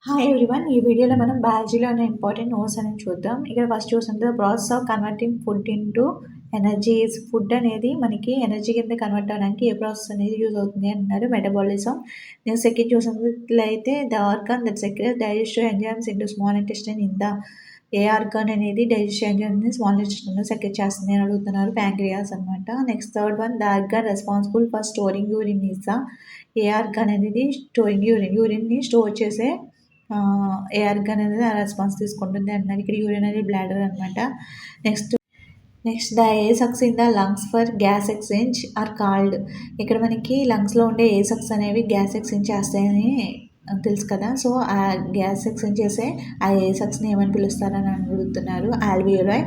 Hi everyone. ఈ వీడియోలో మనం బయాలజీలోని ఇంపార్టెంట్ నోట్స్ అనేది చూద్దాం. ఇక్కడ ఫస్ట్ చూస్తుంటే process of converting food into energies. Food అనేది మనకి ఎనర్జీ కింద కన్వర్ట్ అవ్వడానికి ఏ ప్రాసెస్ అనేది యూజ్ అవుతుంది అంటున్నారు, మెటబాలిజం. నేను సెకండ్ చూసినట్లయితే the organ that secretes digestive enzymes into small intestine in the A organ అనేది డైజెస్టివ్ ఎంజైమ్ని స్మాల్ ఇంటెస్టైన్లో సెక్రెట్ చేస్తుంది అని అడుగుతున్నారు, ప్యాంక్రియాస్ అనమాట. Next third one, the organ responsible for storing urine is the A organ అనేది storing యూరిన్ని store చేసే ఏ organ అనేది ఆ response తీసుకుంటుంది అంటున్నారు. ఇక్కడ యూరినరీ బ్లాడర్ అనమాట. Next next the A sucks in the lungs for gas exchange are called. ఇక్కడ మనకి లంగ్స్లో ఉండే ఏ సక్స్ అనేవి గ్యాస్ ఎక్స్చేంజ్ చేస్తాయని తెలుసు కదా. సో ఆ గ్యాస్ ఎక్స్చేంజ్ చేసే ఆ ఏ సక్స్ని ఏమని పిలుస్తారని అడుగుతున్నారు, alveoli.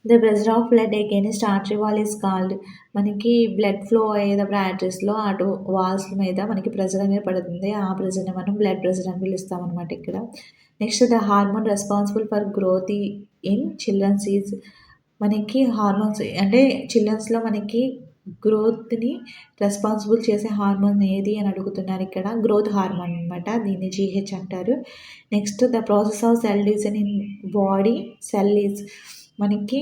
The pressure of blood against artery wall is called. మనకి బ్లడ్ ఫ్లో అయ్యేటప్పుడు ఆర్టరీస్లో అటు వాల్స్ మీద మనకి ప్రెజర్ అనేది పడుతుంది, ఆ ప్రెజర్ని మనం బ్లడ్ ప్రెజర్ అని పిలుస్తాం అనమాట ఇక్కడ. Next the hormone responsible for growth in childrens is. మనకి హార్మోన్స్ అంటే చిల్డ్రన్స్లో మనకి గ్రోత్ని రెస్పాన్సిబుల్ చేసే హార్మోన్ ఏది అని అడుగుతున్నారు ఇక్కడ, గ్రోత్ హార్మోన్ అనమాట, దీన్ని జీహెచ్ అంటారు. Next the process of cell division in body cell is. మనకి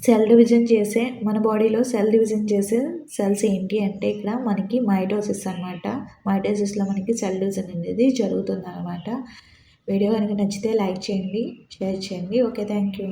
సెల్ డివిజన్ చేసే మన బాడీలో సెల్ డివిజన్ చేసే సెల్స్ ఏంటి అంటే ఇక్కడ మనకి మైటోసిస్ అనమాట. మైటోసిస్లో మనకి సెల్ డివిజన్ అనేది జరుగుతుంది అనమాట. వీడియో కనుక నచ్చితే లైక్ చేయండి, షేర్ చేయండి. Okay, thank you.